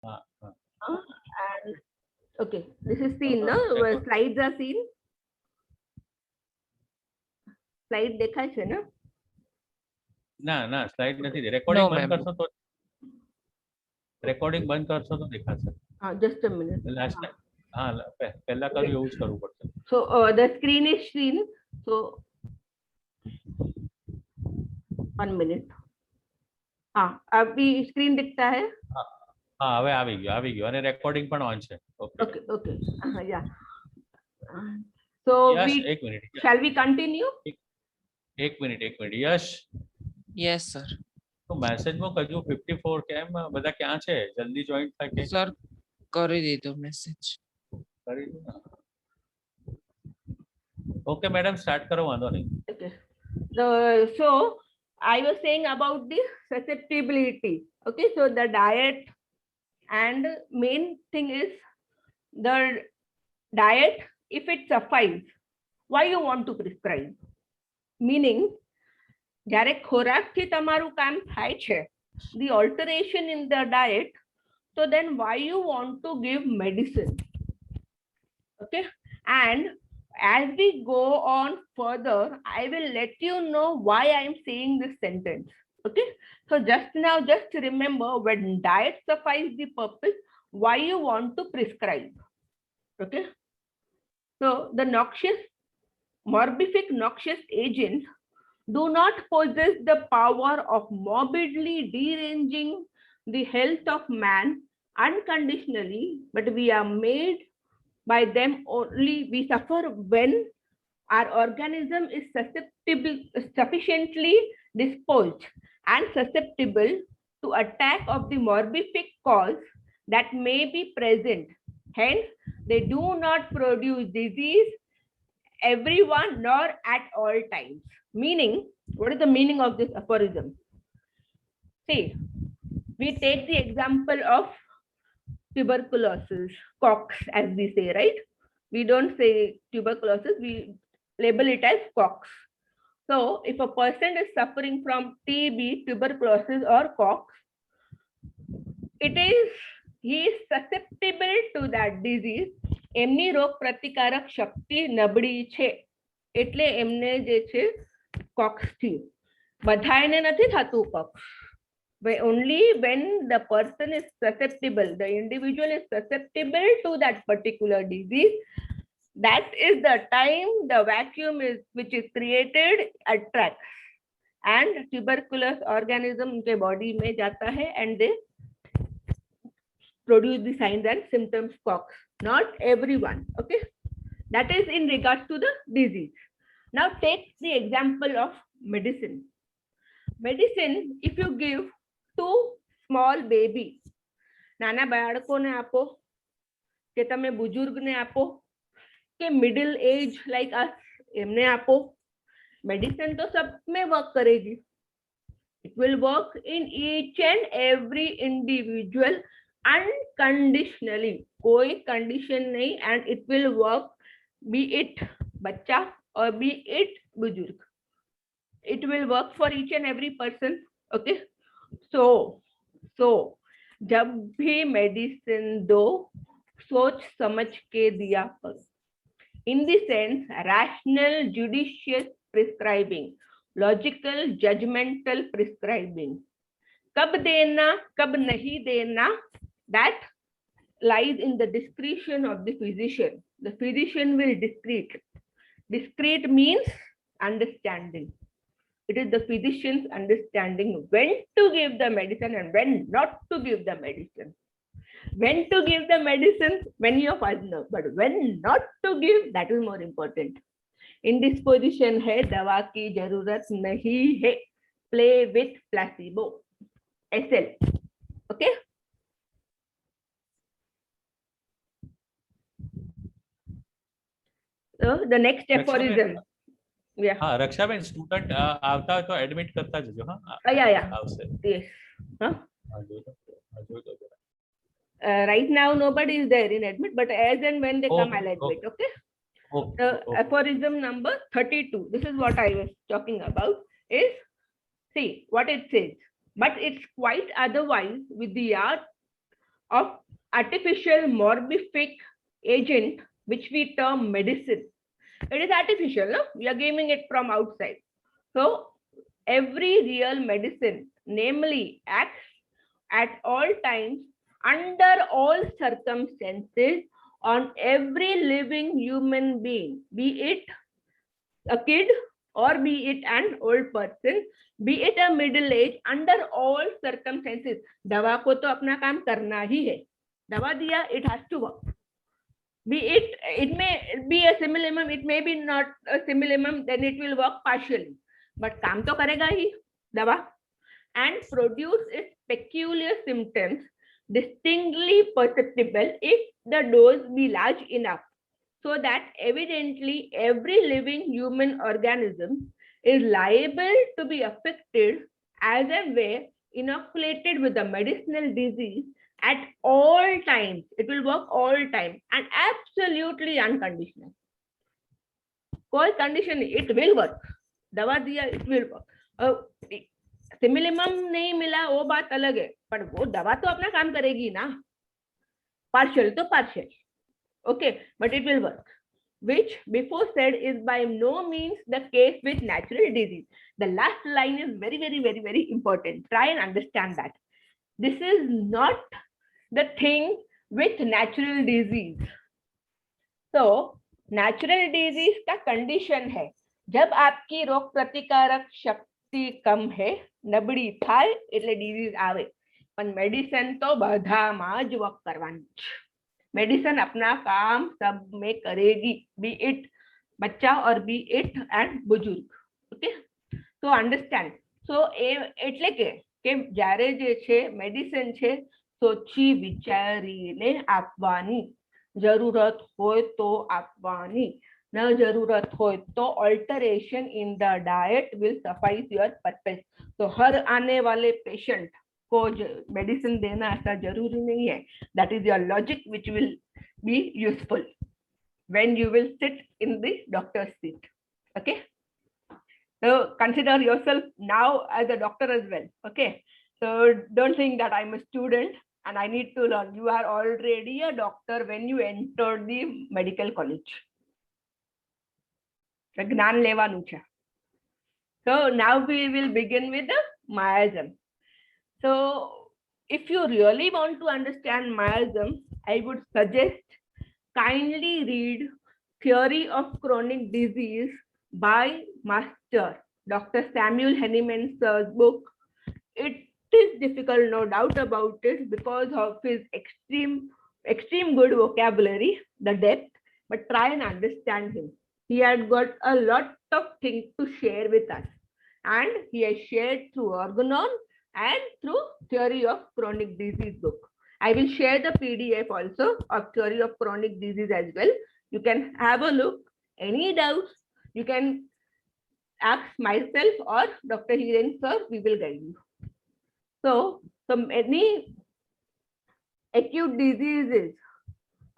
And okay, this is seen, no? Where slides are seen. Slide દેખાય છે ને? ના સ્લાઇડ નથી. રેકોર્ડિંગ બંધ કરશો તો રેકોર્ડિંગ બંધ કરશો તો દેખાશે. Just a minute. લાસ્ટ પહેલા કર્યું એવું જ કરવું પડશે. So the screen is seen. So 1 minute. अभी स्क्रीन दिखता है. હા હવે આવી ગયો અને રેકોર્ડિંગ પણ ઓન છે. Okay. Yeah. So yes, we shall we continue? એક મિનિટ યશ. Yes sir. તો મેસેજ માં કજુ 54 કેમ બધા ક્યાં છે? જલ્દી જોઈન થાય કે સર કરી દીધો મેસેજ. કરી દીધો. ઓકે મેડમ સ્ટાર્ટ કરો, વાંધો નહીં. Okay. So I was saying about the susceptibility. Okay, so the diet and main thing is the diet. If it suffices, why you want to prescribe? Meaning, જ્યારે ખોરાકથી તમારું કામ થાય છે, the alteration in the diet, so then why you want to give medicine? Okay, and as we go on further, I will let you know why I am saying this sentence. Okay, so just now, just remember, when diet suffices the purpose, why you want to prescribe. Okay, so the morbific noxious agents do not possess the power of morbidly deranging the health of man unconditionally, but we are made by them only. We suffer when our organism is sufficiently disposed and susceptible to attack of the morbific cause that may be present. Hence, they do not produce disease everyone nor at all times. Meaning, what is the meaning of this aphorism? See, we take the example of tuberculosis, cox, as we say, right? We don't say tuberculosis, we label it as cox. So if a person is suffering from TB, tuberculosis or cox, he is susceptible to that disease. એમની રોગ પ્રતિકારક શક્તિ નબળી છે, એટલે એમને જે છે Cox થયું. બધાને નથી થતું Cox. Only when the person is susceptible, the individual is susceptible to that particular disease, that is the time the vacuum which is created attracts, and tuberculous organism उनके body में जाता है and they produce the signs and symptoms cox. Not everyone. Okay, that is in regards to the disease. Now take the example of medicine. If you give to small baby, નાના બાળકોને આપો કે તમે બુજુર્ગને આપો કે મિડલ એજ like અસ એમને આપો, medicine તો સબ में work કરેगी. It will work in each and every individual unconditionally. कोई condition नहीं, and it will work, be it बच्चा or be it बुजुर्ग. It will work for each and every person. Okay, so जब भी medicine दो, सोच समझ के दिया करो. In the sense, rational, judicious prescribing, logical, judgmental prescribing. कब देना, कब नहीं देना, that lies in the discretion of the physician. The physician will discreet. Discreet means understanding. It is the physician's understanding when to give the medicine and when not to give the medicine. When to give the medicine, many of us know, but when not to give, that is more important. Indisposition hai, dawa ki jarurat nahi hai. Play with placebo. SL. Okay. So the next aphorism. Yeah. હા રક્ષાબેન student આવતા હોય તો admit કરતા જજો. હા yeah આવશે. Yes. Right now nobody is there in admit, but as and when they come, I'll admit. Okay. Aphorism number 32. This is what I was talking about. Is, see what it says, but it's quite otherwise with the art of artificial morbific agent which we term medicine. It is artificial, no? We are giving it from outside. So every real medicine, namely, acts at all times, under all circumstances, on every living human being, be it a kid or be it an old person, be it a middle age, under all circumstances. दवा को तो अपना काम करना ही है. दवा दिया, it has to work. Be it may be a simillimum, it may be not a simillimum, then it will work partially. But काम तो करेगा ही दवा, and produce its peculiar symptoms distinctly perceptible if the dose be large enough, so that evidently every living human organism is liable to be affected as a way inoculated with the medicinal disease at all times. It will work all time and absolutely unconditional. कोई condition, it will work. दवा दिया, it will work. Similimum नहीं मिला वो बात अलग है, पर वो दवा तो अपना काम करेगी ना. पार्शियल तो partial, okay, but it will work, which before said is by no means the case with natural disease. The last line is very, very, very, very important. Try and understand that. This is not the thing with natural disease. So, natural disease का condition है जब आपकी रोग प्रतिकारक शक्ति कम है, નબળી થાય એટલે ડિઝીઝ આવે. પણ મેડિસિન તો બધામાં જ વર્ક કરવાની છે. मेडिसिन अपना काम सब में करेगी, बी इट बच्चा और बी इट एंड बुजुर्ग. Okay, so understand. So એટલે કે જ્યારે જે છે મેડિસિન છે સોચી વિચારીને આપવાની, જરૂરત હોય તો આપવાની, न जरूरत हो तो alteration in the diet will suffice your purpose. तो हर आने वाले पेशेंट को मेडिसिन देना ऐसा जरूरी नहीं है. That is your logic which will be useful when you will sit in the doctors seat. Okay, so consider yourself now as a doctor as well. Okay, so don't think that I'm a student and I need to learn. You are already a doctor when you entered the medical college. ज्ञान लेवानुं छे. So now we will begin with the miasm. So if you really want to understand miasm, I would suggest kindly read Theory of Chronic Disease by Master Dr. Samuel Hahnemann's book. It is difficult, no doubt about it, because of his extreme good vocabulary, the depth, but try and understand him. He had got a lot of things to share with us, and he has shared through organon and through Theory of Chronic Disease book. I will share the PDF also of Theory of Chronic Disease as well. You can have a look. Any doubts, you can ask myself or Dr. Hiren sir, we will guide you. So many acute diseases,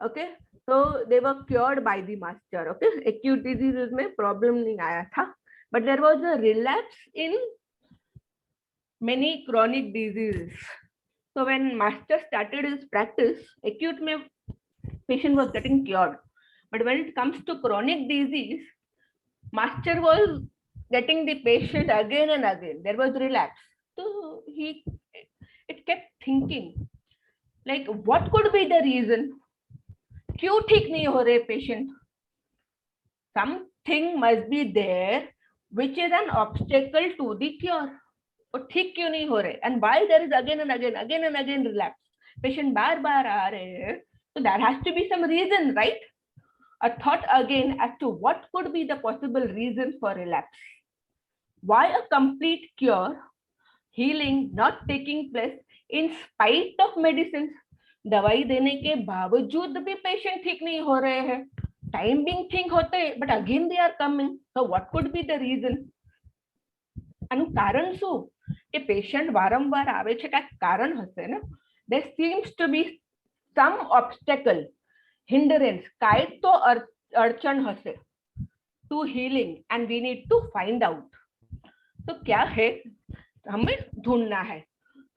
okay, so they were cured by the master. Okay, acute diseases में problem नहीं आया था, but there was a relapse in many chronic diseases. So when master started his practice, acute में patient was getting cured, but when it comes to chronic disease, master was getting the patient again and again. There was relapse. So it kept thinking, like, what could be the reason? क्यों ठीक नहीं हो रहे patient? Something must be there which is an obstacle to the cure. और ठीक क्यों नहीं हो रहे? And why there is again and again relapse? Patient बार आ रहे हैं, so there has to be some reason, right? A thought again as to what could be the possible reason for relapse. Why a complete cure, healing not taking place in spite of medicines? दवाई देने के बावजूद भी patient ठीक नहीं हो रहे हैं. टाइम बिंग ठीक होते हैं, but again they are coming. So what could be the reason? આનું કારણ શું? કે પેશન્ટ વારંવાર આવે છે, કાંઈક કારણ હશે ને. There seems to be some obstacle, hindrance, કાંઈક તો અડચણ હશે to healing, and we need to find out. तो क्या है, हमें ढूंढना है.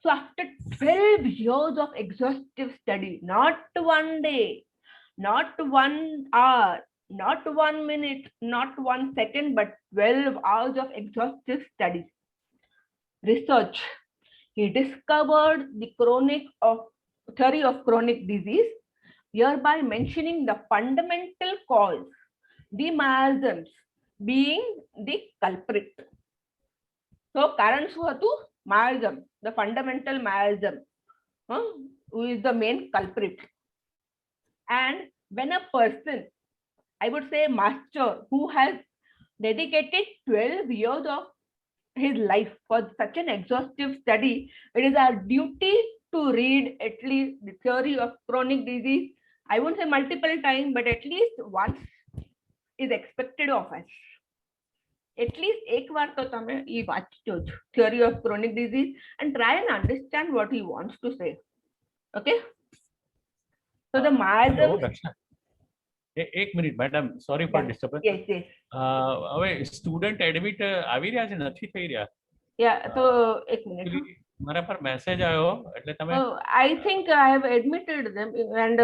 So after 12 years of exhaustive study, not 1 day, not 1 hour, not 1 minute, not 1 second, but 12 hours of exhaustive study, research, he discovered the theory of chronic disease, hereby mentioning the fundamental cause, the miasms, being the culprit. So, કારણ શું હતું? Miasm, the fundamental miasm, who is the main culprit. And when a person, I would say master, who has dedicated 12 years of his life for such an exhaustive study, it is our duty to read at least the theory of chronic disease. I won't say multiple times, but at least once is expected of us. At least એક વાર તો તમે એ વાંચજો જ, theory of chronic disease, and try and understand what he wants to say. Okay? So the miasm. એક minute madam, sorry for disturbance. Yes, yes. હવે student admit આવી રહ્યા છે, નથી થઈ રહ્યા? Yeah, so એક મિનિટ. મારા પર મેસેજ આવ્યો એટલે તમે. I think I have admitted them and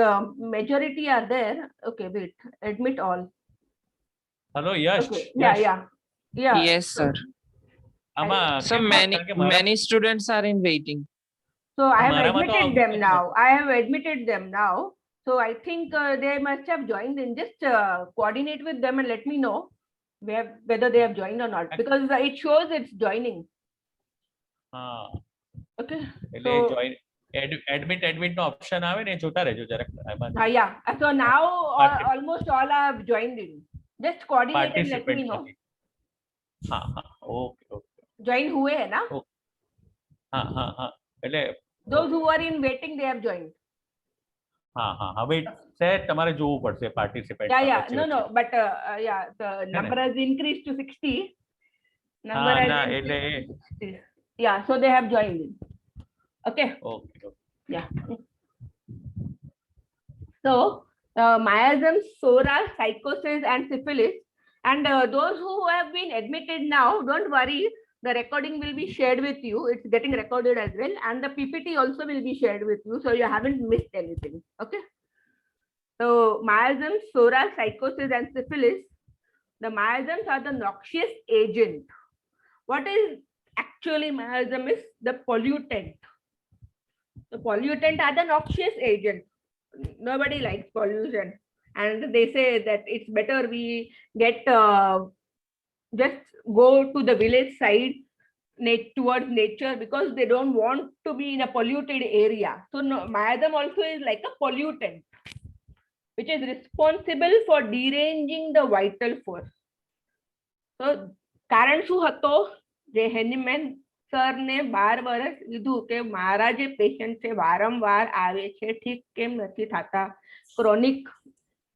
majority are there. Okay, wait. Admit all. Hello, yes. Okay. Yeah. Yes, sir. So many students are in waiting. So I have admitted them now. So I think they must have joined in. Just coordinate with them and let me know whether they have joined or not, because it shows it's joining. Okay. એટલે join admit નો option આવે ને, જોતા રહેજો જરા. Yeah. So now almost all have joined in. Just coordinate and let me know. Okay. Join हुए है ना? એટલે those who are in waiting, they have joined. હવે સેટ તમારે જોવું પડશે participate. Yeah. No, but yeah, the number has increased to 60. Number has increased. Yeah, so they have joined in. Okay. Yeah. So miasms, Sora, psychosis, and syphilis. And those who have been admitted now, don't worry, the recording will be shared with you. It's getting recorded as well, and the PPT also will be shared with you, so you haven't missed anything. Okay. So miasms, Sora, psychosis, and syphilis. The miasms are the noxious agent. What is actually miasm is the pollutant. The pollutant are the noxious agent. Nobody likes pollution, and they say that it's better we get just go to the village side towards nature, because they don't want to be in a polluted area. So miasm also is like a pollutant, which is responsible for deranging the vital force. So કારણ શું હતો? જે હેનીમેન sir ને 12 વર્ષ લીધું કે મારા જે પેશન્ટ છે વારંવાર આવે છે, ઠીક કેમ નથી થતા? ક્રોનિક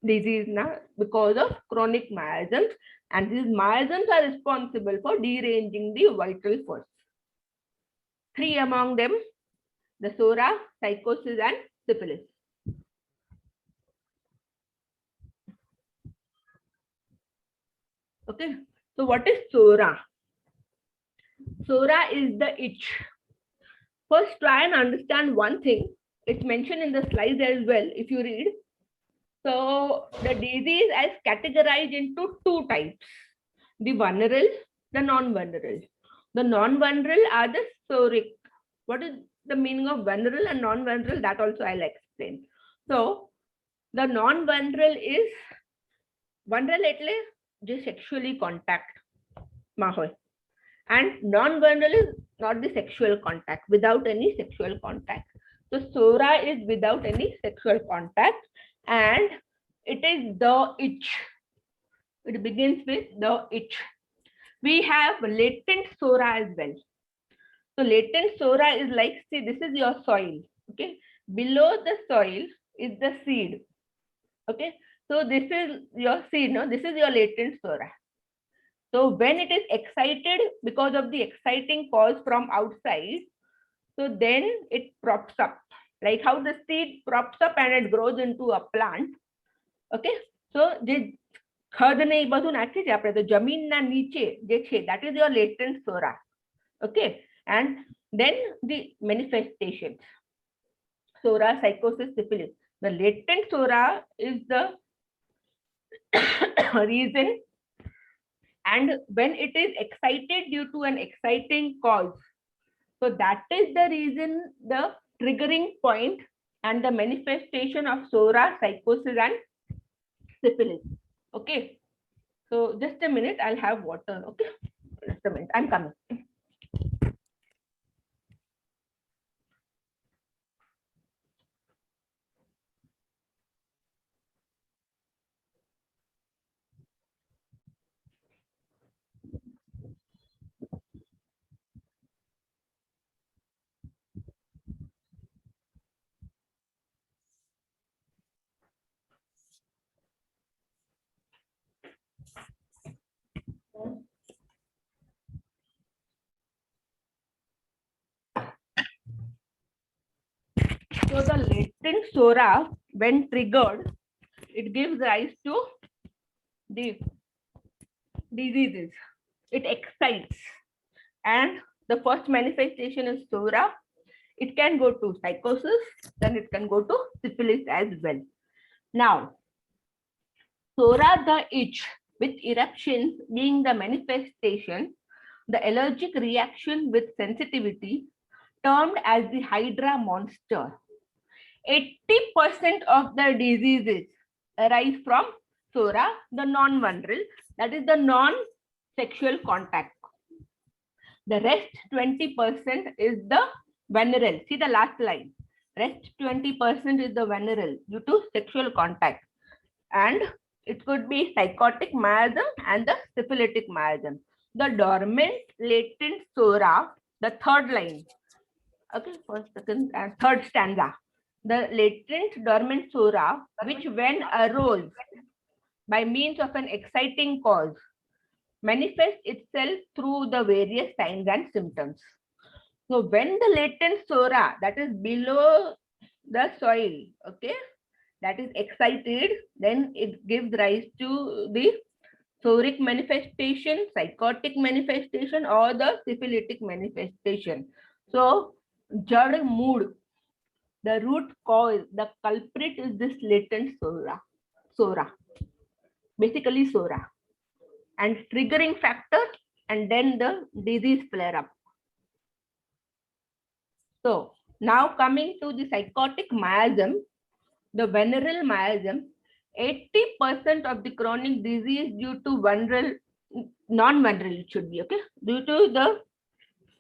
ડિઝીઝ ના, because of chronic miasms, and these miasms are responsible for deranging the vital force. 3 among them, the Sora, psychosis, and syphilis. Okay, so what is Sora? Sora is the itch. First, try and understand one thing. It's mentioned in the slides as well, if you read. So the disease is categorized into 2 types: the venereal, the non-venereal. The non-venereal are the soric. What is the meaning of venereal and non-venereal? That also I'll explain. So the non-venereal is venereal એટલે જે sexually contact માં હોય, and non-venereal is not the sexual contact, without any sexual contact. So Sora is without any sexual contact, and it is the itch. It begins with the itch. We have latent Sora as well. So latent Sora is like, see, this is your soil. Okay, below the soil is the seed. Okay, so this is your seed. No, this is your latent Sora. So when it is excited because of the exciting cause from outside, so then it props up, like how the seed props up and it grows into a plant. Okay, so જે ખડ ને એ બધું નાખી છે આપણે, તો જમીનના નીચે જે છે, that is your latent Sora. Okay, and Then the manifestations. Sora, psychosis, syphilis. The latent Sora is the reason, and when it is excited due to an exciting cause, so that is the reason, the triggering point and the manifestation of Sora, psychosis and syphilis. Okay, so just a minute, I'll have water. Okay, just a minute, I'm coming. So the latent Sora, when triggered, it gives rise to the diseases. It excites, and the first manifestation is Sora. It can go to psychosis, then it can go to syphilis as well. Now, Sora, the itch with eruptions being the manifestation, the allergic reaction with sensitivity, termed as the Hydra monster. 80% of the diseases arise from Sora, the non-venereal, that is the non-sexual contact. The rest 20% is the venereal. See the last line. Rest 20% is the venereal due to sexual contact. And it could be psychotic miasm and the syphilitic miasm. The dormant latent Sora, the third line. Okay, first, second, and third stanza. The latent dormant Sora, which when arose by means of an exciting cause, manifests itself through the various signs and symptoms. So when the latent Sora, that is below the soil, okay, that is excited, then it gives rise to the soric manifestation, psychotic manifestation, or the syphilitic manifestation. So Jad mood, the root cause, the culprit is this latent Sora, basically Sora, and triggering factor, and then the disease flare up. So now coming to the psychotic miasm, the venereal miasm, 80% of the chronic disease due to venereal, non-venereal it should be, okay, due to the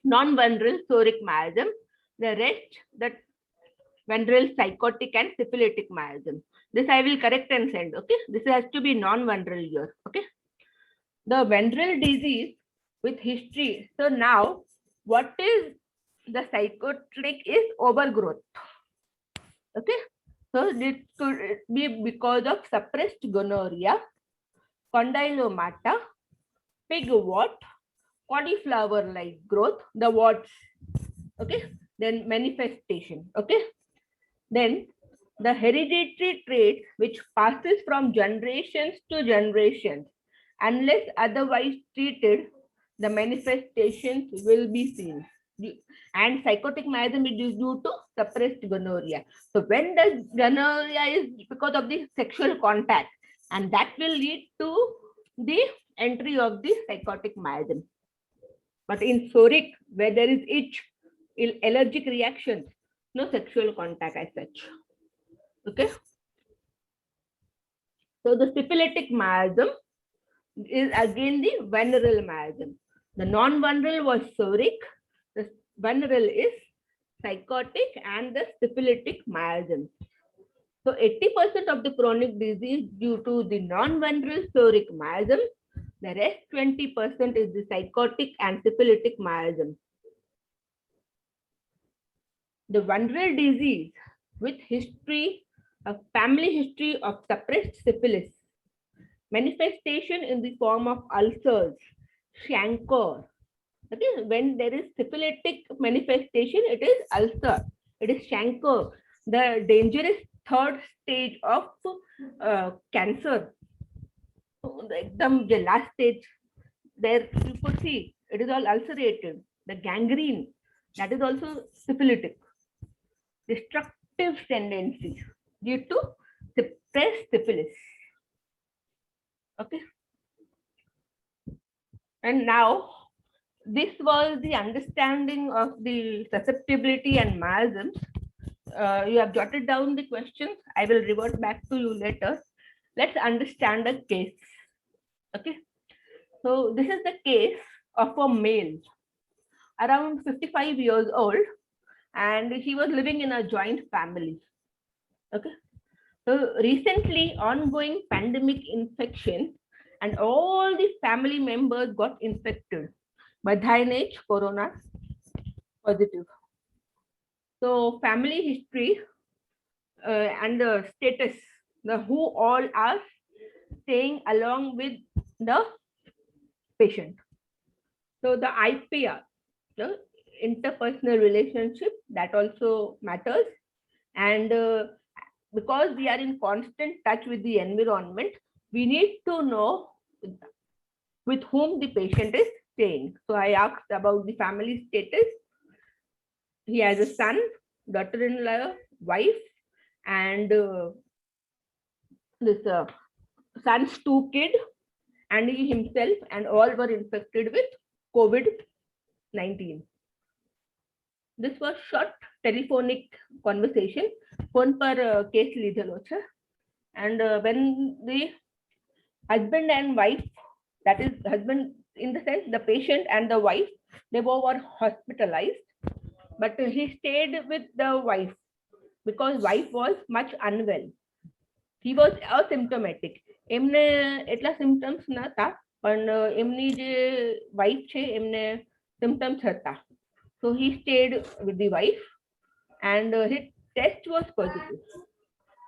non-venereal soric miasm, the rest, the venereal, psychotic and syphilitic miasm. This I will correct and send, okay. This has to be non-venereal here, okay. The venereal disease with history. So now, what is the psychotic is overgrowth, okay. So this could be because of suppressed gonorrhea, condylomata, pigwort, cauliflower-like growth, the warts, okay. Then manifestation, okay. Then the hereditary trait which passes from generations to generations, unless otherwise treated, the manifestations will be seen. And psychotic miasm is due to suppressed gonorrhea. So when the gonorrhea is because of the sexual contact, and that will lead to the entry of the psychotic miasm. But in soric, where there is itch, allergic reactions, no sexual contact as such. Okay. So the syphilitic miasm is again the venereal miasm. The non-venereal was soric, the venereal is psychotic, and the syphilitic miasm. So 80% of the chronic disease due to the non-venereal soric miasm, the rest 20% is the psychotic and syphilitic miasm. The venereal disease with history, a family history of suppressed syphilis, manifestation in the form of ulcers, chancre. Okay, when there is syphilitic manifestation, it is ulcer, it is chancre, the dangerous third stage of cancer. The last stage, there you could see it is all ulcerated, the gangrene, That is also syphilitic, destructive tendency due to suppressed syphilis. Okay. And now this was the understanding of the susceptibility and miasms. You have jotted down the questions. I will revert back to you later. Let's understand the case. Okay. So this is the case of a male around 55 years old, and he was living in a joint family. Okay. So recently ongoing pandemic infection and all the family members got infected. Badhaine corona positive. So family history and the status, the who all are staying along with the patient. So the IPR, the interpersonal relationship, that also matters. And because we are in constant touch with the environment, we need to know with whom the patient is staying. So I asked about the family status. He has a son, daughter-in-law, wife, and this son's 2 kids, and he himself, and all were infected with COVID-19. This was short telephonic conversation. Phone par case lidhelo chhe. And when the husband and wife, that is husband in the sense the patient and the wife, they both were hospitalized, but he stayed with the wife because wife was much unwell. He was asymptomatic. એમને એટલા symptoms નતા, પણ એમની જે wife છે એમને symptoms હતા. So he stayed with the wife, and his test was positive.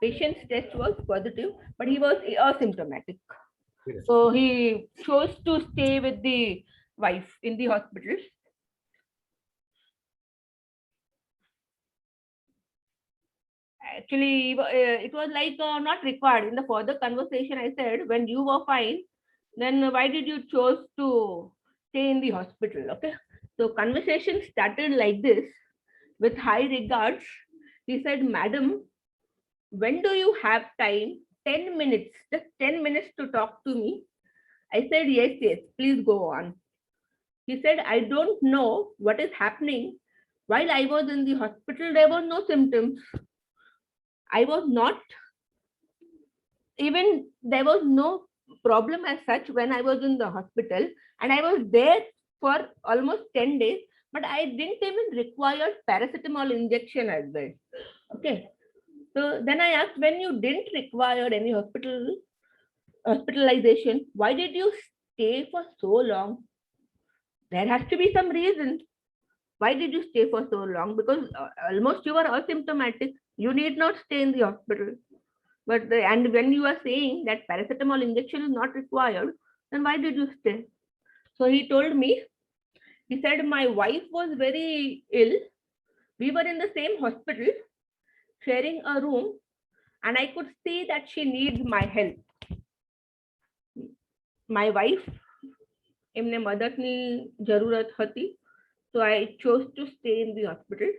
Patient's test was positive, but he was asymptomatic. So he chose to stay with the wife in the hospital. Actually, it was like not required. In the further conversation, I said, when you were fine, then why did you chose to stay in the hospital? Okay. So conversation started like this with high regards. He said, Madam, when do you have time? 10 minutes, just 10 minutes to talk to me. I said, yes, yes, please go on. He said, I don't know what is happening. While I was in the hospital, there were no symptoms. I was not, even there was no problem as such when I was in the hospital, and I was there for almost 10 days, but I didn't even require paracetamol injection as well. Okay. So then I asked, when you didn't require any hospitalization, why did you stay for so long? There has to be some reason. Why did you stay for so long? Because almost you were asymptomatic. You need not stay in the hospital. But and when you are saying that paracetamol injection is not required, then why did you stay? So he told me, he said, my wife was very ill. We were in the same hospital, sharing a room, and I could see that she needs my help. My wife, એમને મદદની જરૂરત હતી. So I chose to stay in the hospital.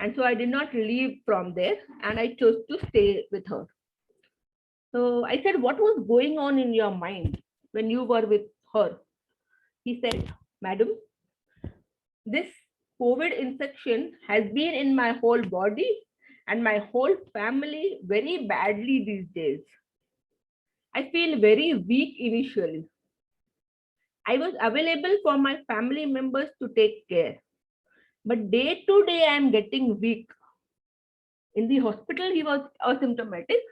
And so I did not leave from there, and I chose to stay with her. So I said, what was going on in your mind when you were with her? He said, Madam, this COVID infection has been in my whole body and my whole family very badly these days. I feel very weak initially. I was available for my family members to take care, but day to day I am getting weak. In the hospital, he was asymptomatic,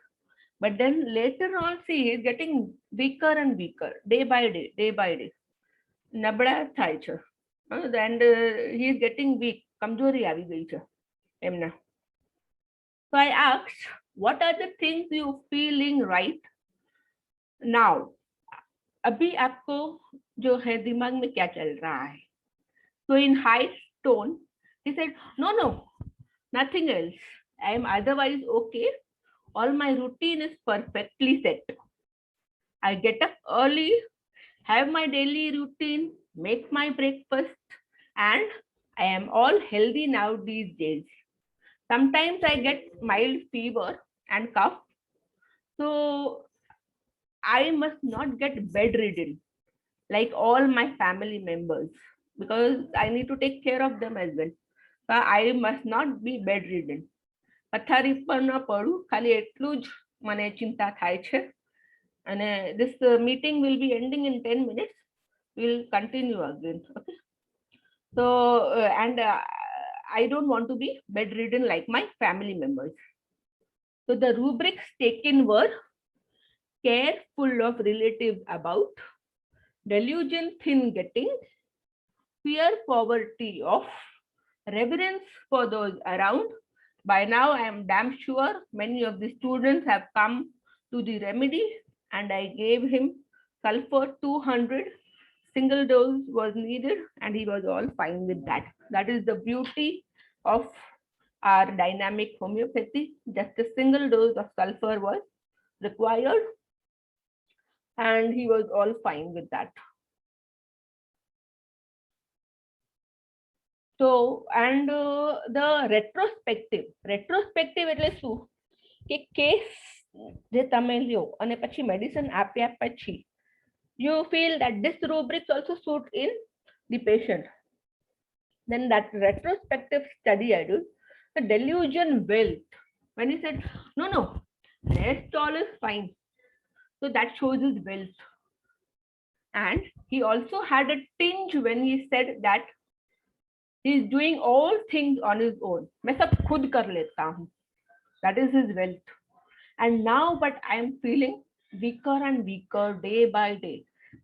but then later on, see, he is getting weaker and weaker, day by day, day by day. Nabda થાય છે. And he is getting weak. Kamjori આવી ગઈ છે એમને. So I asked, what are the things you feeling right now? अभी आपको जो है दिमाग में क्या चल रहा है? So in high tone, he said, no, nothing else. I am otherwise okay. All my routine is perfectly set. I get up early, have my daily routine, make my breakfast, and I am all healthy now these days. Sometimes I get mild fever and cough. So I must not get bedridden like all my family members because I need to take care of them as well. I must not be bedridden. પથારી પર ન પડું ખાલી એટલું જ મને ચિંતા થાય છે અને this meeting will be ending in 10 minutes. We'll continue again. Okay. So and I don't want to be bedridden like my family members. So the rubrics taken were careful of relatives about, delusion thin getting, fear poverty of, reverence for those around. By now, I am damn sure many of the students have come to the remedy, and I gave him sulfur 200. Single dose was needed, and he was all fine with that. That is the beauty of our dynamic homeopathy. Just a single dose of sulfur was required, and he was all fine with that. So, and the retrospective એટલે શું કે case જે તમે લ્યો અને પછી medicine આપ્યા પછી you feel that this rubrics also suit in the patient. Then that retrospective study I did, the delusion wealth. When he said, no, rest all is fine. So that shows his wealth. And he also had a tinge when he said that he is doing all things on his own. मैं सब खुद कर लेता हूँ. That is his wealth. And now, but I am feeling weaker and weaker day by day.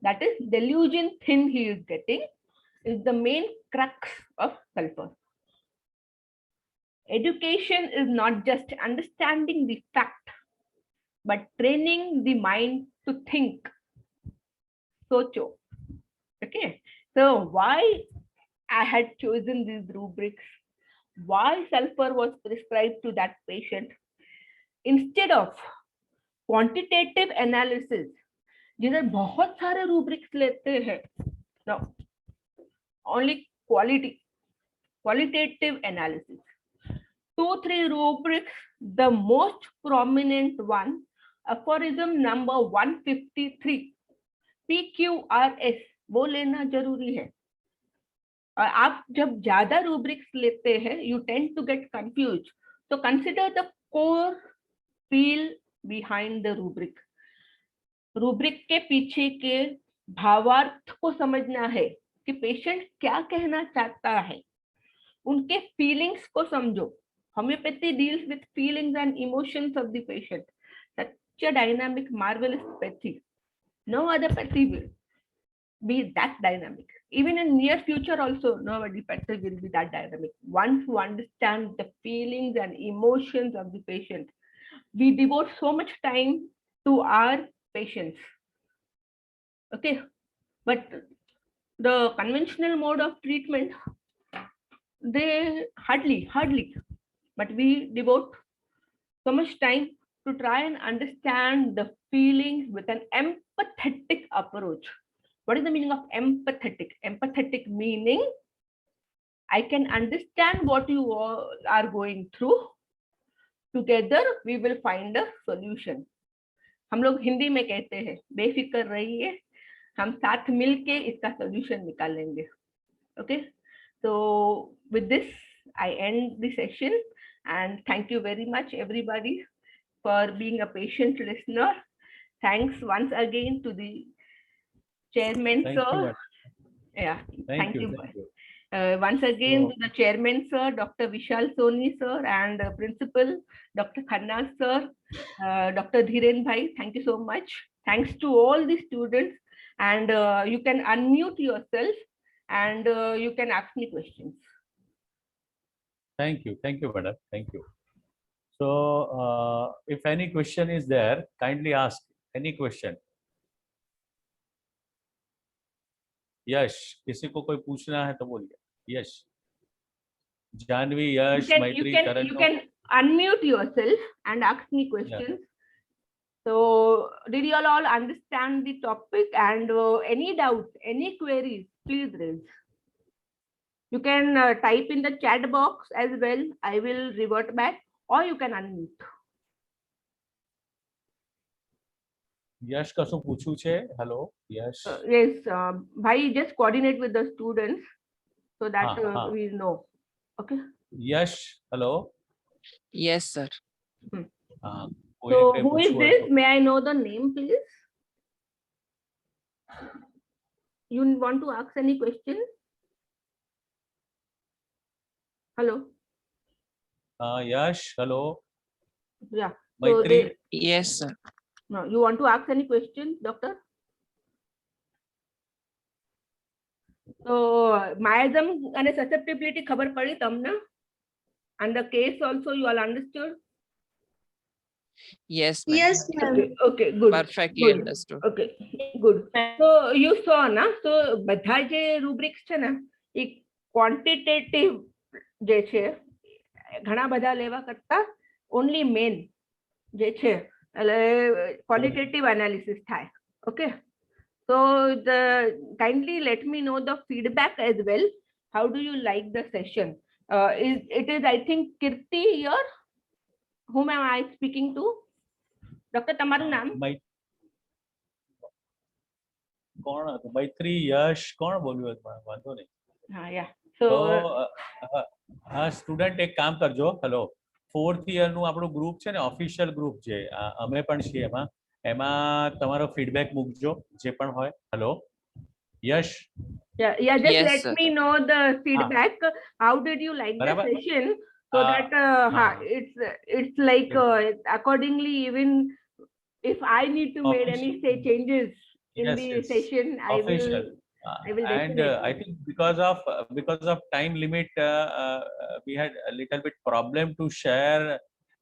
That is delusion thin he is getting is the main crux of sulfur. Education is not just understanding the fact, but training the mind to think. Socho. Okay. So why I had chosen these rubrics, why sulfur was prescribed to that patient instead of quantitative analysis, जिधर बहुत सारे rubrics लेते हैं. No, only qualitative analysis. 2-3 rubrics, the most prominent one, aphorism number 153, PQRS, वो लेना जरूरी है. आप जब ज्यादा rubrics लेते हैं, you tend to get confused. So consider the core feel behind the rubric. Rubric के पीछे के भावार्थ को समझना है कि पेशेंट क्या कहना चाहता है. उनके फीलिंग्स को समझो. Homeopathy deals with feelings and emotions of the patient. Such a dynamic, marvelous pathy. No other pathy will be that dynamic. Even in near future also, nobody pathy will be that dynamic. Once you understand the feelings and emotions of the patient, we devote so much time to our patients. Okay, but the conventional mode of treatment, they hardly, but we devote so much time to try and understand the feelings with an empathetic approach. What is the meaning of empathetic? Empathetic meaning I can understand what you all are going through. Together we will find a solution. हम लोग हिंदी में कहते हैं बेफिक्र रहिए, हम साथ मिलके इसका solution निकालेंगे. Okay, so with this I end the session, and thank you very much everybody for being a patient listener. Thanks once again to the chairman, sir. Yeah, thank you. Once again to the chairman, sir, Dr. Vishal Soni, sir, and principal, Dr. Khanna, sir, Dr. Dhiren Bhai, thank you so much. Thanks to all the students, and you can unmute yourself and you can ask me questions. Thank you, madam. Thank you. So, if any question is there, kindly ask any question. यश, किसी को कोई पूछना है तो बोलिए. यश, जानवी, यश, मैत्री, करण. You can unmute yourself and ask me questions. Yeah. So, did you all understand the topic, and any doubts, any queries, please raise. You can type in the chat box as well. I will revert back, or you can unmute. યશ કશું પૂછવું છે? Hello Yash. Yes, bhai, just coordinate with the students so that we know. Okay. Yash, hello. Yes, sir. So who is this? May I know the name, please? You want to ask any question? Hello. Yash, hello. Yeah. Maitri. Yes, sir. No, you want to ask any question, doctor? So miasm and susceptibility cover padi tamna, and the case also you all understood. Yes, ma'am. Yes, ma'am. Okay, good. Perfectly good. understood. Okay, good. So you saw na, so બધા જે rubrics છે ને એ quantitative જે છે ઘણા બધા લેવા કરતા only main જે છે એટલે qualitative analysis થાય. Okay. So kindly let me know the feedback as well. How do you like the session? It is, I think, Kirti here. Whom am I speaking to? Doctor, તમારું નામ? કોણ હતું? મૈત્રી, યશ, કોણ બોલ્યું? વાંધો નહીં. હા, yeah. So હા, સ્ટુડન્ટ એક કામ કરજો. હેલો, 4th year નું આપણું ગ્રુપ છે ને, ઓફિશિયલ ગ્રુપ છે, અમે પણ છીએ એમાં તમારો ફીડબેક મૂકજો જે પણ હોય. Hello Yash. Yeah, just yes, let sir. me know the feedback. How did you like the session? So that it's like accordingly, even if I need to make any changes in the session, I will. And I think because of time limit, we had a little bit problem to share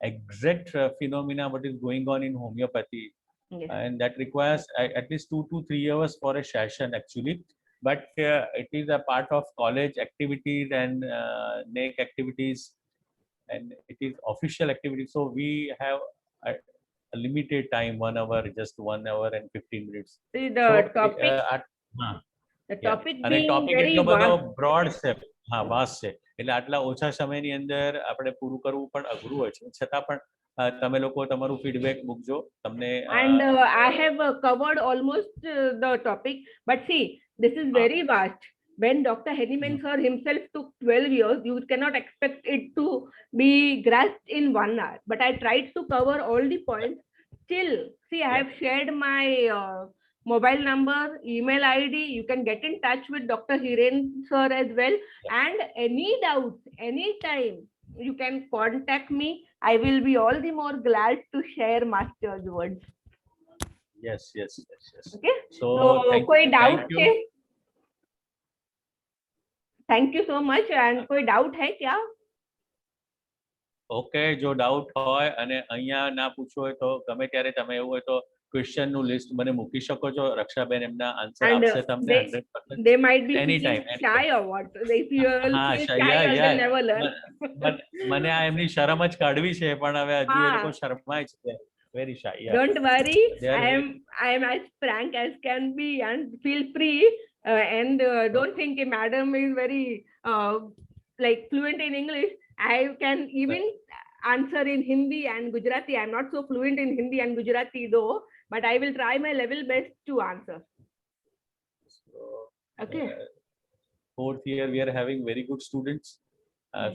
exact phenomena what is going on in homeopathy. Yes. And that requires at least 2 to 3 hours for a session actually. But it is a part of college activities and NAC activities, and it is official activity. So we have a limited time, 1 hour, just 1 hour and 15 minutes. See the topic. The topic being very broad છે. હા, vast છે, એટલે આટલા ઓછા સમયની અંદર આપણે પૂરું કરવું પણ અઘરું હોય છે. છતાં પણ તમે લોકો તમારું ફીડબેક મૂકજો. તમને and I have covered almost the topic, but see, this is very vast. When Dr. Henneman sir himself took 12 years, you cannot expect it to be grasped in 1 hour. But I tried to cover all the points. Still, see, I have shared my mobile number, email ID. You can get in touch with Dr. Hiren sir as well. And any doubts, anytime, you can contact me. I will be all the more glad to share master's words. Yes. Okay. So koi doubt hai? Thank you so much. And koi doubt hai kya? Okay, જો doubt હોય અને અહીંયા ના પૂછવો હોય તો ગમે ત્યારે તમે એવું હોય તો ક્વેશ્ચન નું લિસ્ટ મને મૂકી શકો છો. રક્ષાબેન એમના આન્સર આપશે તમને 100%. They might be anytime shy or what? If you feel shy, they'll never learn. મને આ એમની શરમ જ કાઢવી છે, પણ હવે હજુ એ લોકો શરમાય છે. Very shy. Yeah. Don't worry. I am as frank as can be, and feel free. And don't think a madam is very like fluent in English. I can even answer in Hindi and Gujarati. I'm not so fluent in Hindi and Gujarati though, but I will try my level best to answer. Okay. 4th year we are having very good students,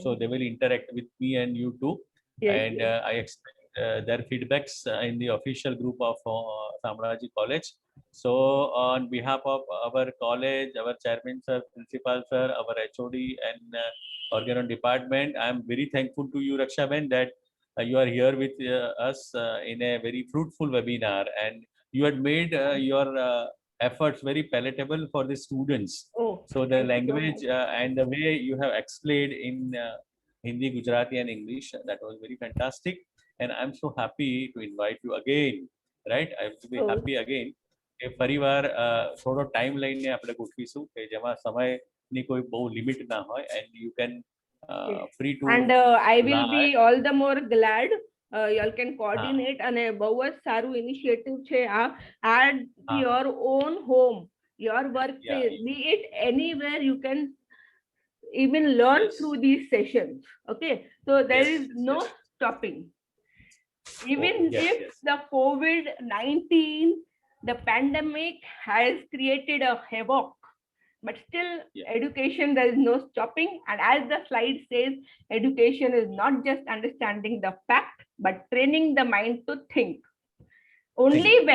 so they will interact with me and you too. Yes, and I expect their feedbacks in the official group of Samraji College. So on behalf of our college, our chairman sir, principal sir, our HOD and organon department, I am very thankful to you, Rakshaben, that you are here with us in a very fruitful webinar, and you had made your efforts very palatable for the students. So the language and the way you have explained in Hindi, Gujarati and English, that was very fantastic. And I'm so happy to invite you again, right? I will be happy again કે ફરીવાર થોડો time લઈને આપણે ગોઠવીશું કે જેમાં સમયની કોઈ બહુ લિમિટ ના હોય, and you can free to and I will be all the more glad. You all can coordinate, and બહુ જ સારું ઇનિશિયેટિવ છે આ. Add your own home, your workplace, be it anywhere, you can even learn Yes. through these sessions. Okay, so there Yes, is yes, no yes. stopping. Even yes, if yes. the COVID-19, the pandemic has created a havoc, but still Yeah. education, there is no stopping. And as the slide says, education is not just understanding the fact, but training the mind to think. Only when